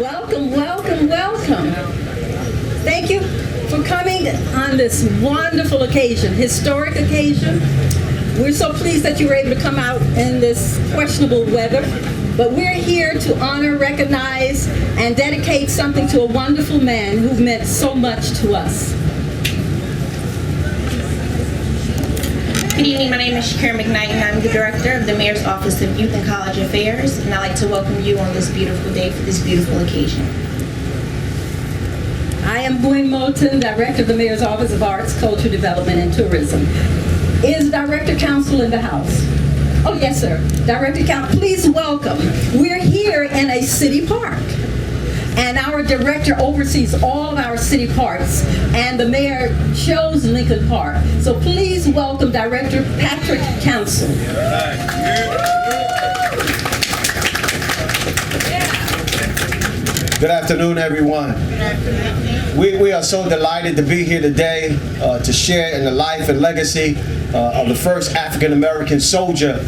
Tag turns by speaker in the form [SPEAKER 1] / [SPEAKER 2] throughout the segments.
[SPEAKER 1] Welcome, welcome, welcome. Thank you for coming on this wonderful occasion, historic occasion. We're so pleased that you were able to come out in this questionable weather, but we're here to honor, recognize, and dedicate something to a wonderful man who meant so much to us.
[SPEAKER 2] Good evening, my name is Shakira McKnight, and I'm the Director of the Mayor's Office of Youth and College Affairs, and I'd like to welcome you on this beautiful day for this beautiful occasion.
[SPEAKER 1] I am Gwen Moulton, Director of the Mayor's Office of Arts, Culture, Development, and Tourism. Is Director Council in the house? Oh, yes, sir. Director Council, please welcome. We're here in a city park, and our director oversees all of our city parks, and the mayor chose Lincoln Park. So please welcome Director Patrick Council.
[SPEAKER 3] Good afternoon, everyone. We are so delighted to be here today to share in the life and legacy of the first African-American soldier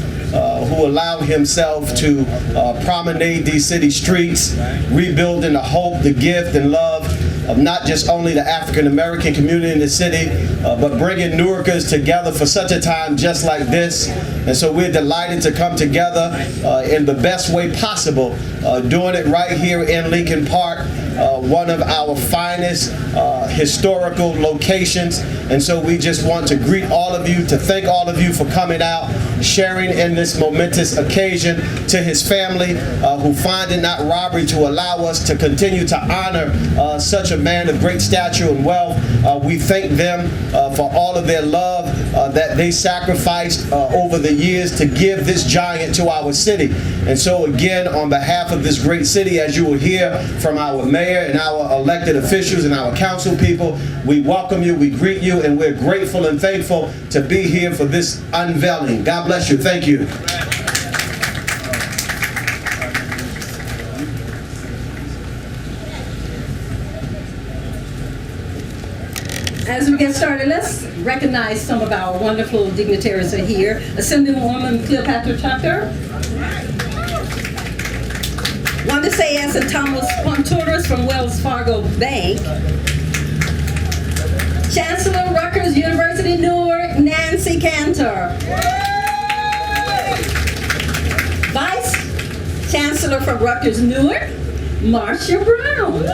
[SPEAKER 3] who allowed himself to promenade these city streets, rebuilding the hope, the gift, and love of not just only the African-American community in the city, but bringing Newarkers together for such a time just like this. And so we're delighted to come together in the best way possible, doing it right here in Lincoln Park, one of our finest historical locations. And so we just want to greet all of you, to thank all of you for coming out, sharing in this momentous occasion. To his family who find it not robbery to allow us to continue to honor such a man of great stature and wealth. We thank them for all of their love that they sacrificed over the years to give this giant to our city. And so again, on behalf of this great city, as you will hear from our mayor and our elected officials and our council people, we welcome you, we greet you, and we're grateful and thankful to be here for this unveiling. God bless you. Thank you.
[SPEAKER 1] As we get started, let's recognize some of our wonderful dignitaries who are here. Assemblywoman Cleopatra Tucker. Want to say yes, and Thomas Ponturas from Wells Fargo Bank. Chancellor Rutgers University Newark, Nancy Cantor. Vice Chancellor from Rutgers Newark, Marcia Brown.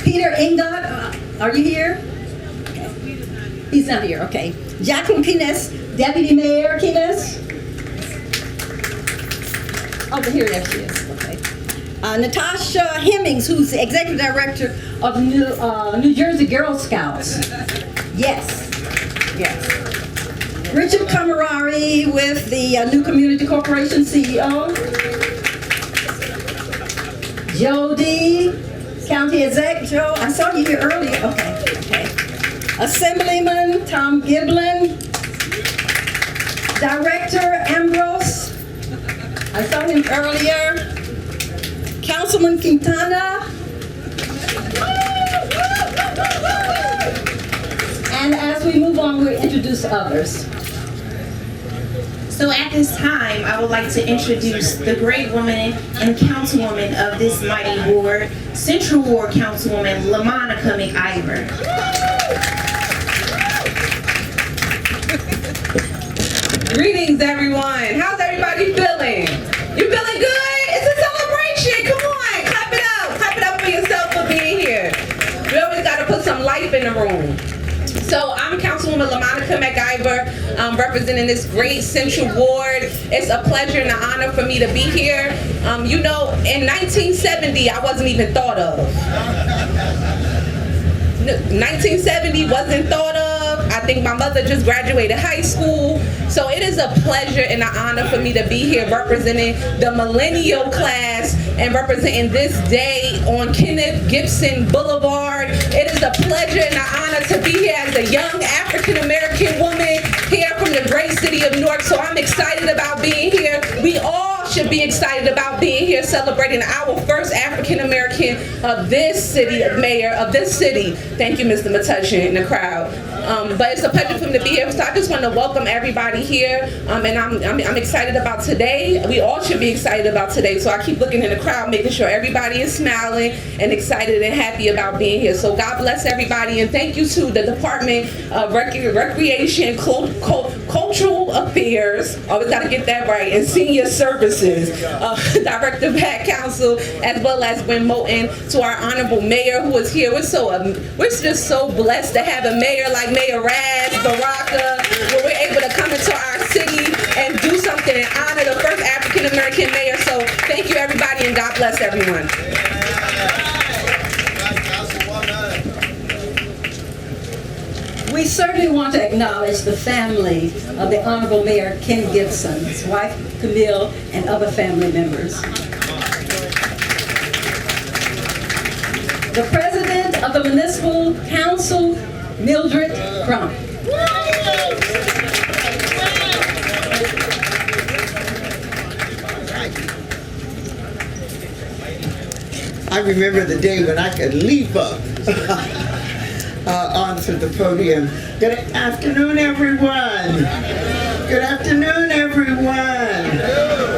[SPEAKER 1] Peter Ingot, are you here? Okay. He's not here, okay. Jacqueline Kines, Deputy Mayor Kines. Oh, here she is, okay. Natasha Hemmings, who's the Executive Director of New Jersey Girl Scouts. Yes, yes. Richard Camerari with the New Community Corporation CEO. Jody, County Exec, Joe, I saw you here earlier. Okay. Assemblyman Tom Giblin. Director Ambrose, I saw him earlier. Councilman Quintana. And as we move on, we'll introduce others.
[SPEAKER 2] So at this time, I would like to introduce the great woman and councilwoman of this mighty ward, Central Ward Councilwoman LaMonica McIver.
[SPEAKER 4] Greetings, everyone. How's everybody feeling? You feeling good? It's a celebration. Come on, clap it up. Clap it up for yourself for being here. We always got to put some life in the room. So I'm Councilwoman LaMonica McIver, representing this great Central Ward. It's a pleasure and an honor for me to be here. You know, in 1970, I wasn't even thought of. 1970 wasn't thought of. I think my mother just graduated high school. So it is a pleasure and an honor for me to be here representing the millennial class and representing this day on Kenneth Gibson Boulevard. It is a pleasure and an honor to be here as a young African-American woman here from the great city of Newark. So I'm excited about being here. We all should be excited about being here celebrating our first African American of this city, mayor of this city. Thank you, Mr. Metushin, in the crowd. But it's a pleasure for him to be here. So I just want to welcome everybody here, and I'm excited about today. We all should be excited about today. So I keep looking in the crowd, making sure everybody is smiling and excited and happy about being here. So God bless everybody, and thank you to the Department of Recreation, Cultural Affairs. Always got to get that right, and Senior Services, Director Pat Council, as well as Gwen Moulton, to our honorable mayor who is here. We're just so blessed to have a mayor like Mayor Raz Baraka, where we're able to come into our city and do something and honor the first African American mayor. So thank you, everybody, and God bless everyone.
[SPEAKER 1] We certainly want to acknowledge the family of the Honorable Mayor Ken Gibson, his wife Camille, and other family members. The President of the Municipal Council, Mildred Crump.
[SPEAKER 5] I remember the day when I could leap up onto the podium. Good afternoon, everyone. Good afternoon, everyone.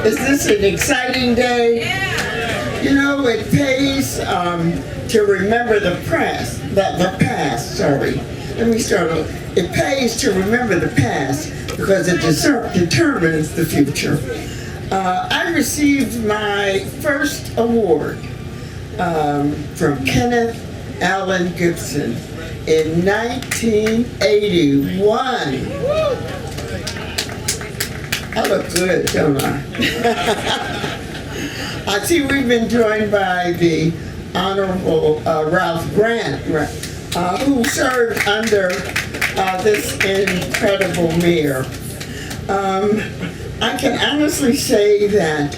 [SPEAKER 5] Is this an exciting day? You know, it pays to remember the past. Let me start over. It pays to remember the past because it determines the future. I received my first award from Kenneth Allen Gibson in 1981. I look good, don't I? I see we've been joined by the Honorable Ralph Grant, who served under this incredible mayor. I can honestly say that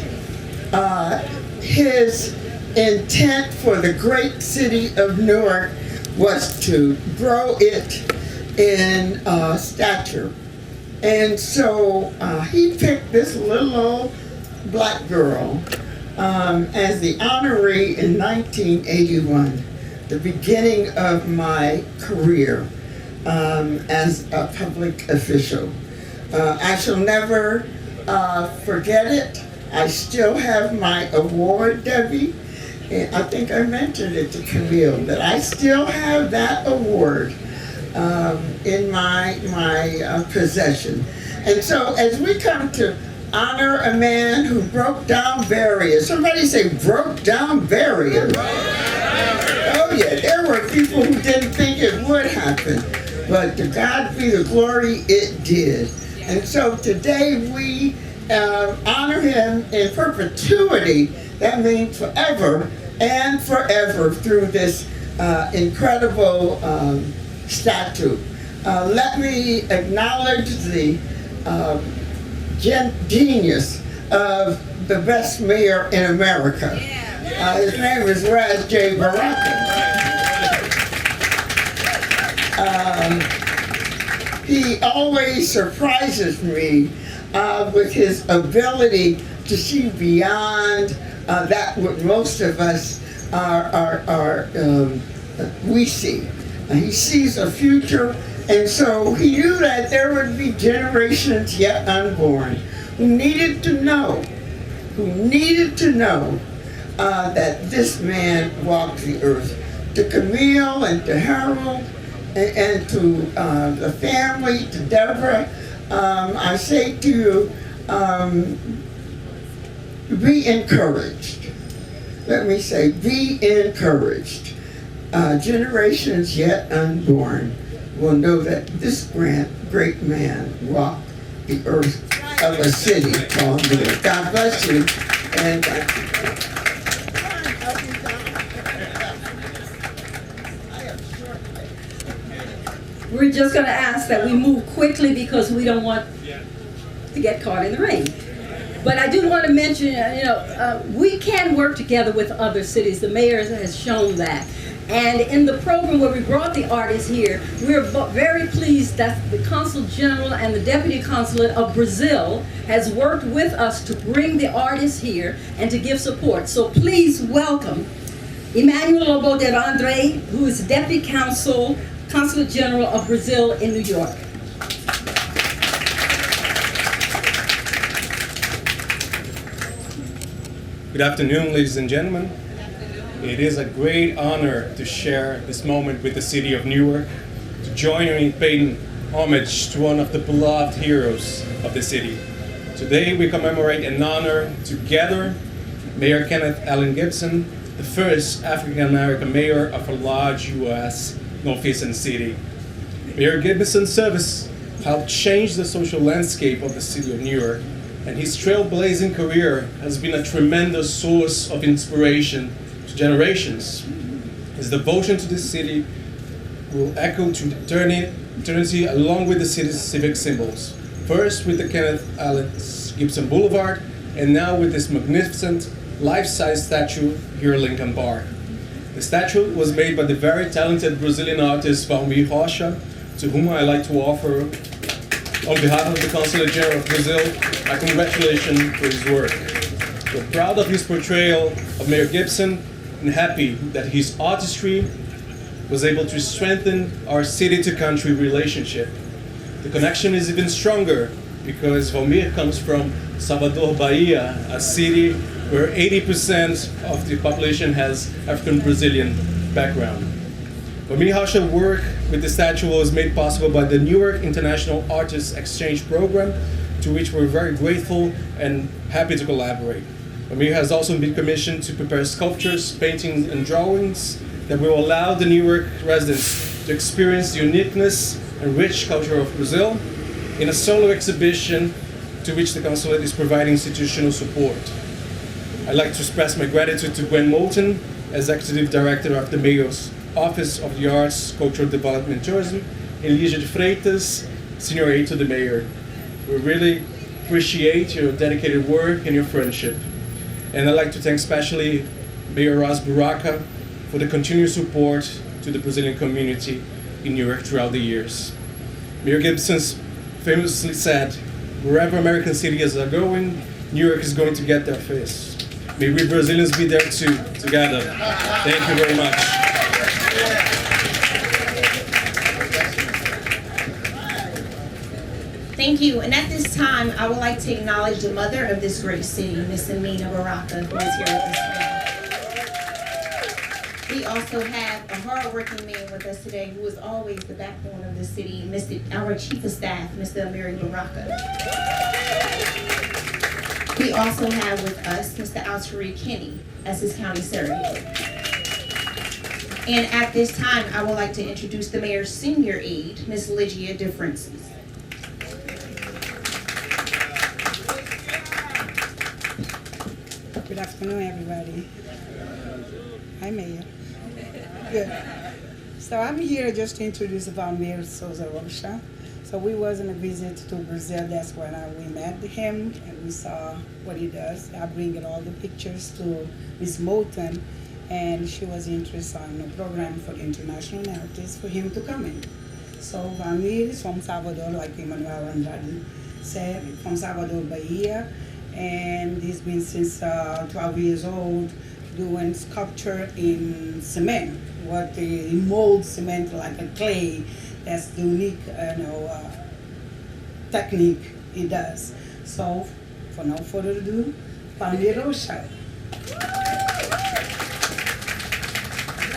[SPEAKER 5] his intent for the great city of Newark was to grow it in stature. And so he picked this little old black girl as the honoree in 1981, the beginning of my career as a public official. I shall never forget it. I still have my award, Debbie. And I think I mentioned it to Camille, that I still have that award in my possession. And so as we come to honor a man who broke down barriers, somebody say broke down barriers. Oh yeah, there were people who didn't think it would happen, but to God be the glory, it did. And so today we honor him in perpetuity. That means forever and forever through this incredible statue. Let me acknowledge the genius of the best mayor in America. His name is Raz J. Baraka. He always surprises me with his ability to see beyond that what most of us we see. He sees a future, and so he knew that there would be generations yet unborn who needed to know that this man walked the earth. To Camille and to Harold and to the family, to Deborah, I say to you, be encouraged. Let me say, be encouraged. Generations yet unborn will know that this great man walked the earth of a city called Newark. God bless you, and thank you.
[SPEAKER 1] We're just going to ask that we move quickly because we don't want to get caught in the rain. But I do want to mention, we can work together with other cities. The mayor has shown that. And in the program where we brought the artists here, we're very pleased that the Consul General and the Deputy Consulate of Brazil has worked with us to bring the artists here and to give support. So please welcome Emmanuel Lobo de Andre, who is Deputy Consulate General of Brazil in New York.
[SPEAKER 6] Good afternoon, ladies and gentlemen. It is a great honor to share this moment with the city of Newark, to join in paying homage to one of the beloved heroes of the city. Today we commemorate and honor together Mayor Kenneth Allen Gibson, the first African-American mayor of a large U.S. northeastern city. Mayor Gibson's service helped change the social landscape of the city of Newark, and his trailblazing career has been a tremendous source of inspiration to generations. His devotion to this city will echo to eternity along with the city's civic symbols. First with the Kenneth Allen Gibson Boulevard, and now with this magnificent life-size statue here at Lincoln Park. The statue was made by the very talented Brazilian artist Valmir Rocha, to whom I like to offer, on behalf of the Consulate General of Brazil, my congratulations for his work. We're proud of his portrayal of Mayor Gibson and happy that his artistry was able to strengthen our city-to-country relationship. The connection is even stronger because Valmir comes from Salvador, Bahia, a city where 80% of the population has African-Brazilian background. Valmir Rocha's work with the statue was made possible by the Newark International Artists Exchange Program, to which we're very grateful and happy to collaborate. Valmir has also been commissioned to prepare sculptures, paintings, and drawings that will allow the Newark residents to experience the uniqueness and rich culture of Brazil in a solo exhibition to which the Consulate is providing institutional support. I'd like to express my gratitude to Gwen Moulton, Executive Director of the Mayor's Office of the Arts, Cultural Development and Tourism, and Lígia de Freitas, Senior Aide to the Mayor. We really appreciate your dedicated work and your friendship. And I'd like to thank especially Mayor Ras Baraka for the continued support to the Brazilian community in Newark throughout the years. Mayor Gibson famously said, "Wherever American cities are going, Newark is going to get there first." May we Brazilians be there too, together. Thank you very much.
[SPEAKER 2] Thank you. And at this time, I would like to acknowledge the mother of this great city, Miss Amina Baraka, who is here with us today. We also have a hard-working man with us today who is always the backbone of the city, our Chief of Staff, Mr. Amiri Baraka. We also have with us Mr. Altari Kenny as his county surrogate. And at this time, I would like to introduce the mayor's senior aide, Ms. Lígia de Freitas.
[SPEAKER 7] Good afternoon, everybody. Hi, Mayor. Good. So I'm here just to introduce Valmir Souza Rocha. So we was on a visit to Brazil. That's when we met him and we saw what he does. I bring all the pictures to Ms. Moulton, and she was interested in a program for international artists for him to come in. So Valmir is from Salvador, like Emmanuel Andrade said, from Salvador, Bahia, and he's been since 12 years old doing sculpture in cement. What he molds cement like a clay. That's the unique technique he does. So, for no further ado, Valmir Rocha.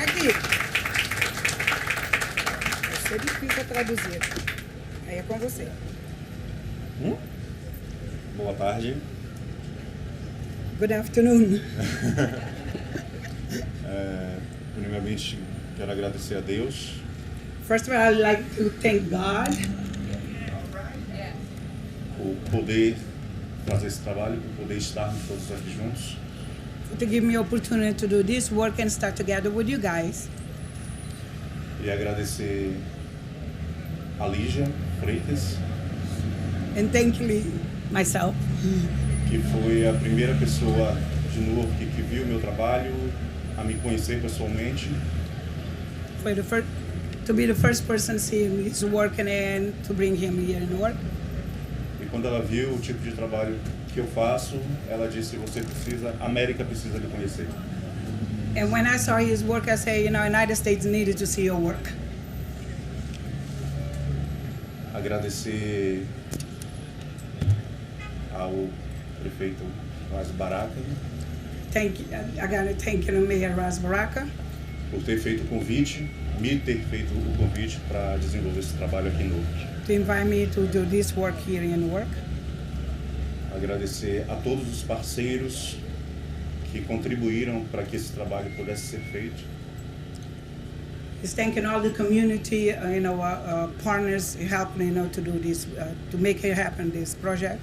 [SPEAKER 7] Aqui. Vai ser difícil traduzir. Aí é com você.
[SPEAKER 8] Boa tarde.
[SPEAKER 7] Good afternoon.
[SPEAKER 8] Primeiramente, quero agradecer a Deus
[SPEAKER 7] First of all, I'd like to thank God
[SPEAKER 8] por poder fazer esse trabalho, por poder estarmos todos aqui juntos.
[SPEAKER 7] to give me opportunity to do this work and start together with you guys.
[SPEAKER 8] E agradecer a Lígia Freitas,
[SPEAKER 7] And thank you myself,
[SPEAKER 8] que foi a primeira pessoa de Newark que viu meu trabalho, a me conhecer pessoalmente
[SPEAKER 7] for to be the first person to see his work and to bring him here in work.
[SPEAKER 8] E quando ela viu o tipo de trabalho que eu faço, ela disse: você precisa, a América precisa lhe conhecer.
[SPEAKER 7] And when I saw his work, I said, you know, United States needed to see your work.
[SPEAKER 8] Agradecer ao prefeito Ras Baraka
[SPEAKER 7] I got to thank you, Mayor Ras Baraka,
[SPEAKER 8] por ter feito o convite, me ter feito o convite para desenvolver esse trabalho aqui no Norte.
[SPEAKER 7] to invite me to do this work here in work.
[SPEAKER 8] Agradecer a todos os parceiros que contribuíram para que esse trabalho pudesse ser feito.
[SPEAKER 7] He's thanking all the community, partners helping, to do this, to make it happen, this project.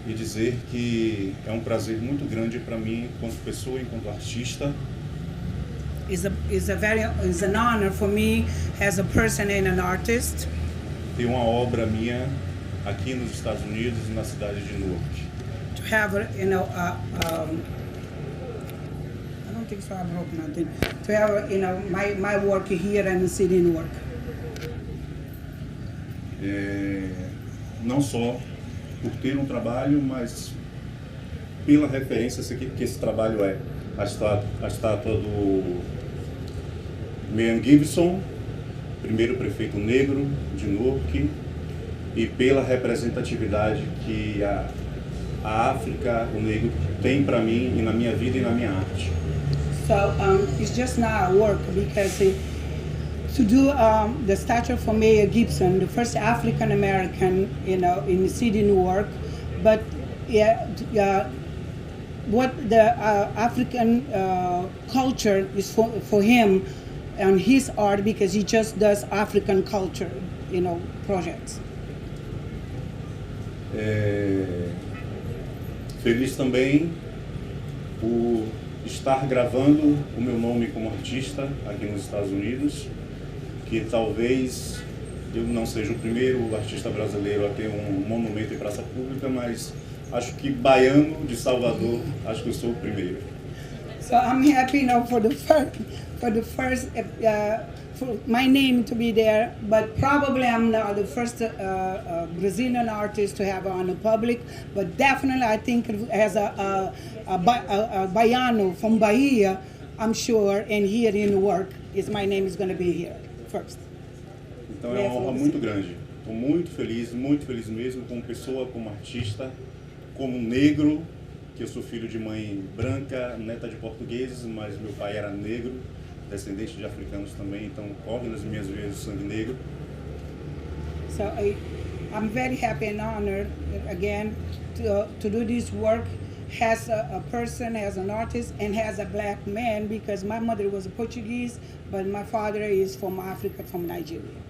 [SPEAKER 8] E dizer que é um prazer muito grande para mim, enquanto pessoa, enquanto artista,
[SPEAKER 7] It's an honor for me as a person and an artist
[SPEAKER 8] ter uma obra minha aqui nos Estados Unidos e na cidade de Newark.
[SPEAKER 7] to have, I don't think so, I broke nothing. To have, my work here in the city in Newark.
[SPEAKER 8] Não só por ter um trabalho, mas pela referência que esse trabalho é. A estátua do Gibson, primeiro prefeito negro de Newark, e pela representatividade que a África, o negro, tem para mim e na minha vida e na minha arte.
[SPEAKER 7] So it's just not work because to do the statue for Mayor Gibson, the first African American, in the city of Newark, but what the African culture is for him and his art, because he just does African culture, projects.
[SPEAKER 8] Feliz também por estar gravando o meu nome como artista aqui nos Estados Unidos, que talvez eu não seja o primeiro artista brasileiro a ter um monumento em praça pública, mas acho que baiano de Salvador, acho que eu sou o primeiro.
[SPEAKER 7] So I'm happy for the first for my name to be there, but probably I'm not the first Brazilian artist to have on the public, but definitely I think as a baiano from Bahia, I'm sure, and here in the work, my name is going to be here first.
[SPEAKER 8] Então é uma honra muito grande. Estou muito feliz mesmo, como pessoa, como artista, como negro, que eu sou filho de mãe branca, neta de portugueses, mas meu pai era negro, descendente de africanos também, então corre nas minhas veias o sangue negro.
[SPEAKER 7] So I'm very happy and honored again to do this work as a person, as an artist, and as a black man, because my mother was a Portuguese, but my father is from Africa, from Nigeria.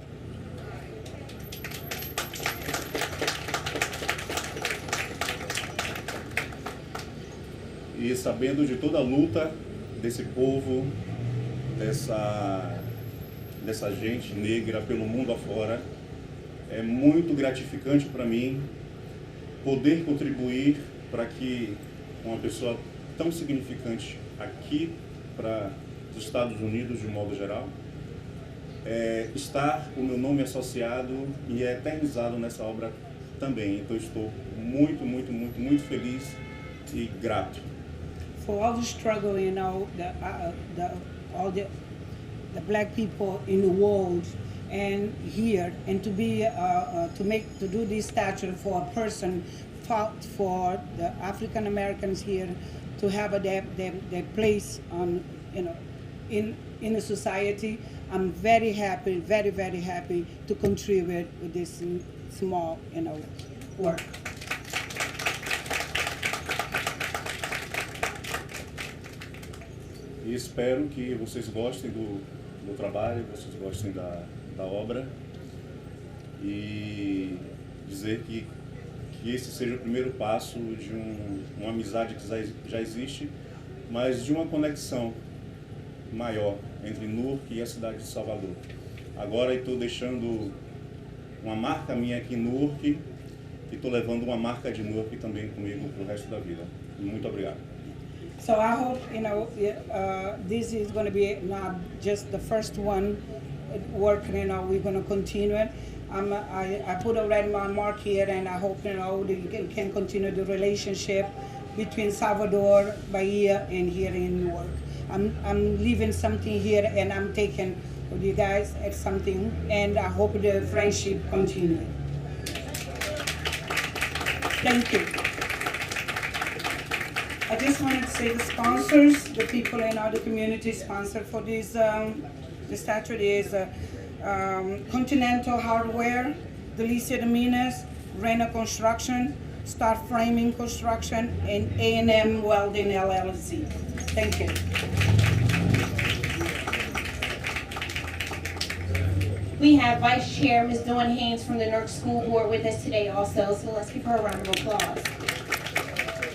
[SPEAKER 8] E sabendo de toda a luta desse povo, dessa gente negra pelo mundo afora, é muito gratificante para mim poder contribuir para que uma pessoa tão significante aqui para os Estados Unidos de modo geral, estar o meu nome associado e eternizado nessa obra também. Então estou muito feliz e grato.
[SPEAKER 7] For all the struggle, all the black people in the world and here, and to be to do this statue for a person, for the African Americans here to have their place on in the society. I'm very happy, very happy to contribute with this small work.
[SPEAKER 8] E espero que vocês gostem do trabalho, vocês gostem da obra, e dizer que esse seja o primeiro passo de uma amizade que já existe, mas de uma conexão maior entre Newark e a cidade de Salvador. Agora estou deixando uma marca minha aqui em Newark e estou levando uma marca de Newark também comigo para o resto da vida. Muito obrigado.
[SPEAKER 7] So I hope, this is going to be not just the first one working, we're going to continue it. I put already my mark here, and I hope, that you can continue the relationship between Salvador, Bahia, and here in Newark. I'm leaving something here, and I'm taking with you guys at something, and I hope the friendship continue. Thank you. I just wanted to say the sponsors, the people in our community sponsor for this the statue is Continental Hardware, Delicia de Minas, Rena Construction, Star Framing Construction, and A&M Welding LLC. Thank you.
[SPEAKER 2] We have Vice Chair Ms. Dawn Haynes from the Newark School Board with us today also, so let's give her a round of applause.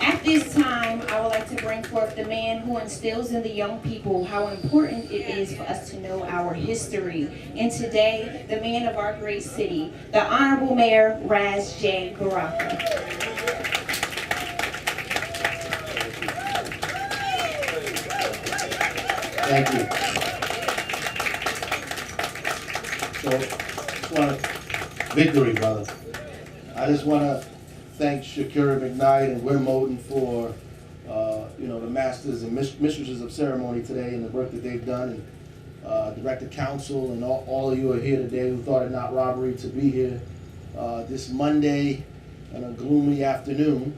[SPEAKER 2] At this time, I would like to bring forth the man who instills in the young people how important it is for us to know our history. And today, the man of our great city, the Honorable Mayor Raz J. Baraka.
[SPEAKER 9] Thank you. So, just want to, victory, brother. I just want to thank Shakira McKnight and Wim Moten for, the masters and mistresses of ceremony today and the work that they've done, and Director Council and all of you are here today who thought it not robbery to be here this Monday on a gloomy afternoon.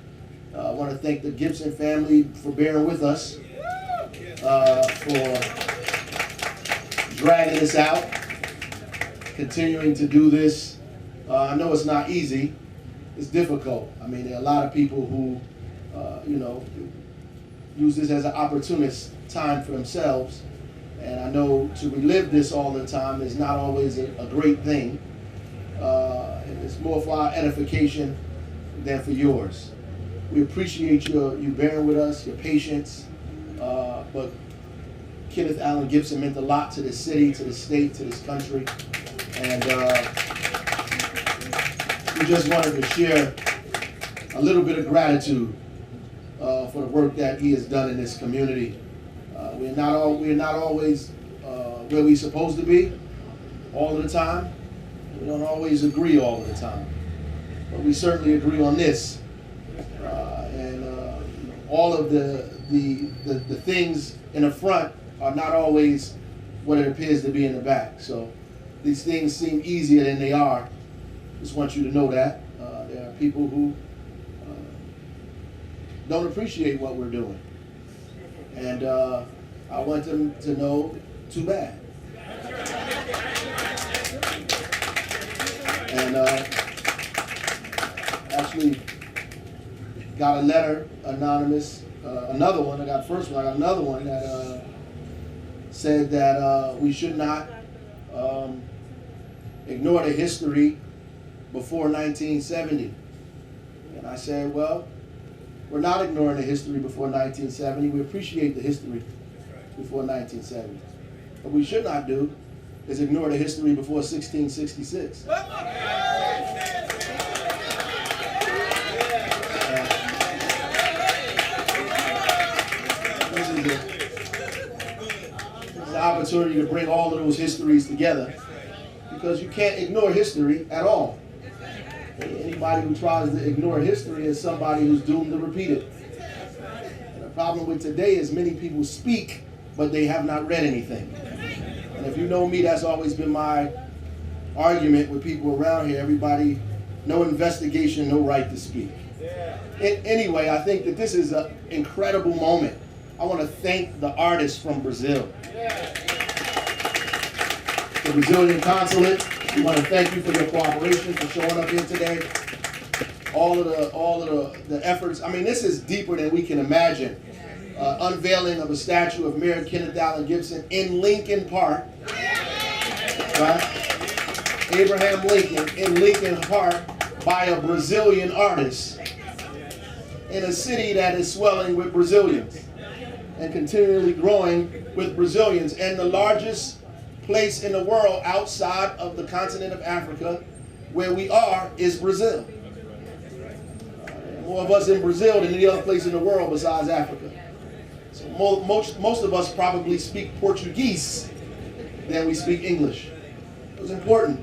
[SPEAKER 9] I want to thank the Gibson family for bearing with us, for dragging us out, continuing to do this. I know it's not easy. It's difficult. I mean, there are a lot of people who, use this as an opportunist time for themselves. And I know to relive this all the time is not always a great thing. It's more for our edification than for yours. We appreciate you bearing with us, your patience. But Kenneth Allen Gibson meant a lot to this city, to this state, to this country. And we just wanted to share a little bit of gratitude for the work that he has done in this community. We're not always where we're supposed to be all the time. We don't always agree all the time, but we certainly agree on this. And all of the things in the front are not always what it appears to be in the back. So these things seem easier than they are. Just want you to know that. There are people who don't appreciate what we're doing. And I want them to know, too bad. And actually got a letter, anonymous, another one, I got the first one, I got another one that said that we should not ignore the history before 1970. And I said, well, we're not ignoring the history before 1970. We appreciate the history before 1970. What we should not do is ignore the history before 1666. This is an opportunity to bring all of those histories together, because you can't ignore history at all. Anybody who tries to ignore history is somebody who's doomed to repeat it. And the problem with today is many people speak, but they have not read anything. And if you know me, that's always been my argument with people around here. Everybody, no investigation, no right to speak. Anyway, I think that this is an incredible moment. I want to thank the artists from Brazil. The Brazilian consulate, we want to thank you for your cooperation, for showing up here today. All of the efforts. I mean, this is deeper than we can imagine. Unveiling of a statue of Mayor Kenneth Allen Gibson in Lincoln Park. Right? Abraham Lincoln in Lincoln Park by a Brazilian artist in a city that is swelling with Brazilians and continually growing with Brazilians, and the largest place in the world outside of the continent of Africa where we are is Brazil. More of us in Brazil than any other place in the world besides Africa. So most of us probably speak Portuguese than we speak English. It was important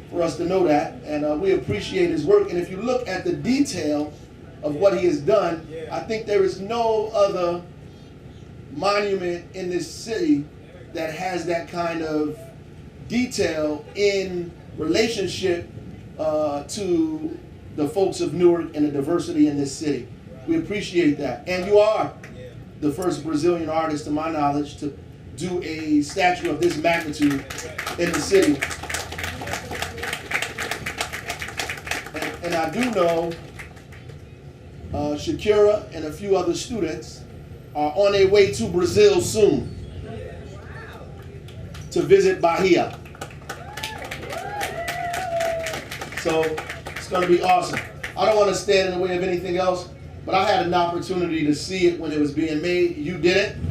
[SPEAKER 9] for us to know that, and we appreciate his work. And if you look at the detail of what he has done, I think there is no other monument in this city that has that kind of detail in relationship to the folks of Newark and the diversity in this city. We appreciate that. And you are the first Brazilian artist, to my knowledge, to do a statue of this magnitude in the city. And I do know Shakira and a few other students are on their way to Brazil soon to visit Bahia. So it's going to be awesome. I don't want to stand in the way of anything else, but I had an opportunity to see it when it was being made. You didn't.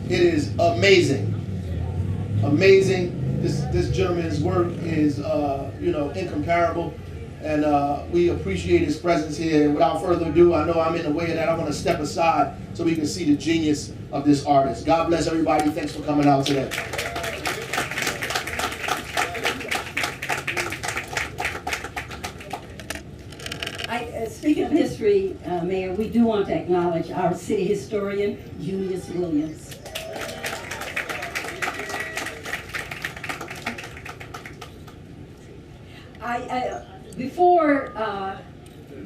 [SPEAKER 9] It is amazing. Amazing. This gentleman's work is, incomparable. And we appreciate his presence here. Without further ado, I know I'm in the way of that. I want to step aside so we can see the genius of this artist. God bless everybody. Thanks for coming out today.
[SPEAKER 1] Speaking of history, Mayor, we do want to acknowledge our city historian, Julius Williams. Before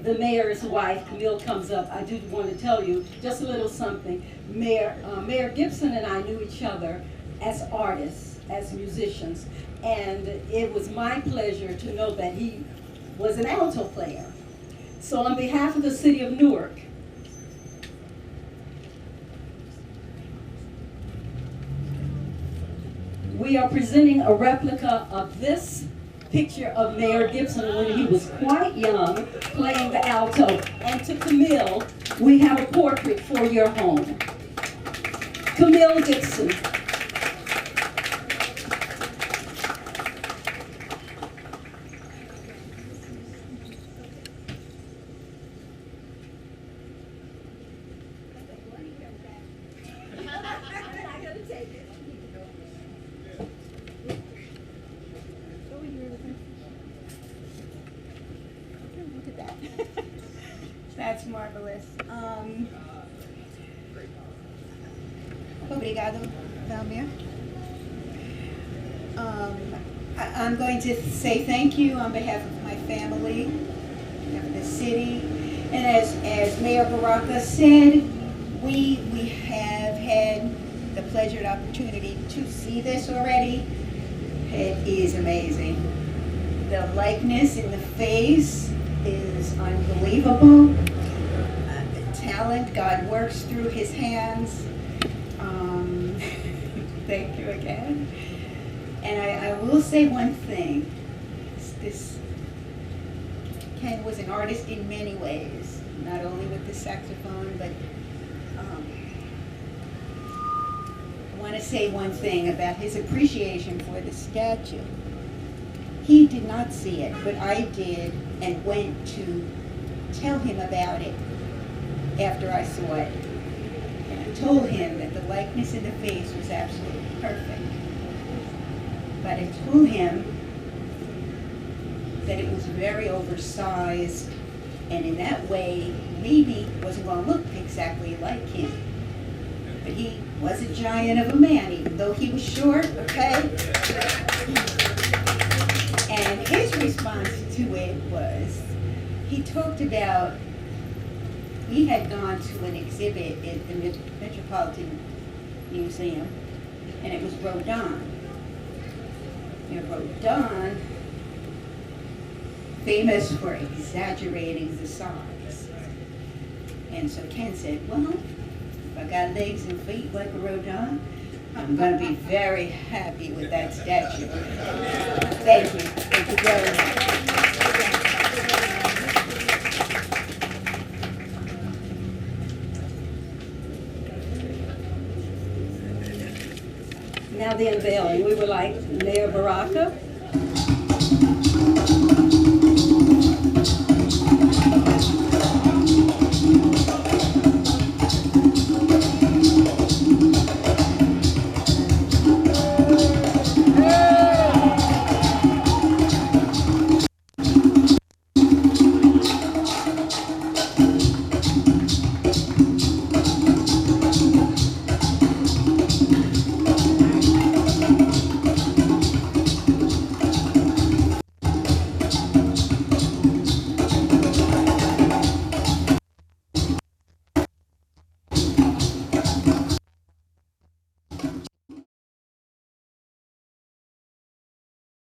[SPEAKER 1] the mayor's wife, Camille, comes up, I do want to tell you just a little something. Mayor Gibson and I knew each other as artists, as musicians, and it was my pleasure to know that he was an alto player. So on behalf of the city of Newark, we are presenting a replica of this picture of Mayor Gibson when he was quite young, playing the alto. And to Camille, we have a portrait for your home. Camille Gibson.
[SPEAKER 10] That's marvelous. Obrigado, Valmir. I'm going to say thank you on behalf of my family, of the city, and as Mayor Baraka said, we have had the pleasure and opportunity to see this already. It is amazing. The likeness in the face is unbelievable. The talent, God works through his hands. Thank you again. And I will say one thing. This Ken was an artist in many ways, not only with the saxophone, but I want to say one thing about his appreciation for the statue. He did not see it, but I did, and went to tell him about it after I saw it. And I told him that the likeness in the face was absolutely perfect. But I told him that it was very oversized, and in that way, maybe wasn't going to look exactly like him. But he was a giant of a man, even though he was short, okay? And his response to it was, he talked about, he had gone to an exhibit at the Metropolitan Museum, and it was Rodin. And Rodin, famous for exaggerating the size. And so Ken said, well, if I got legs and feet like a Rodin, I'm going to be very happy with that statue. Thank you. Thank you very
[SPEAKER 1] Now the unveiling. We would like Mayor Baraka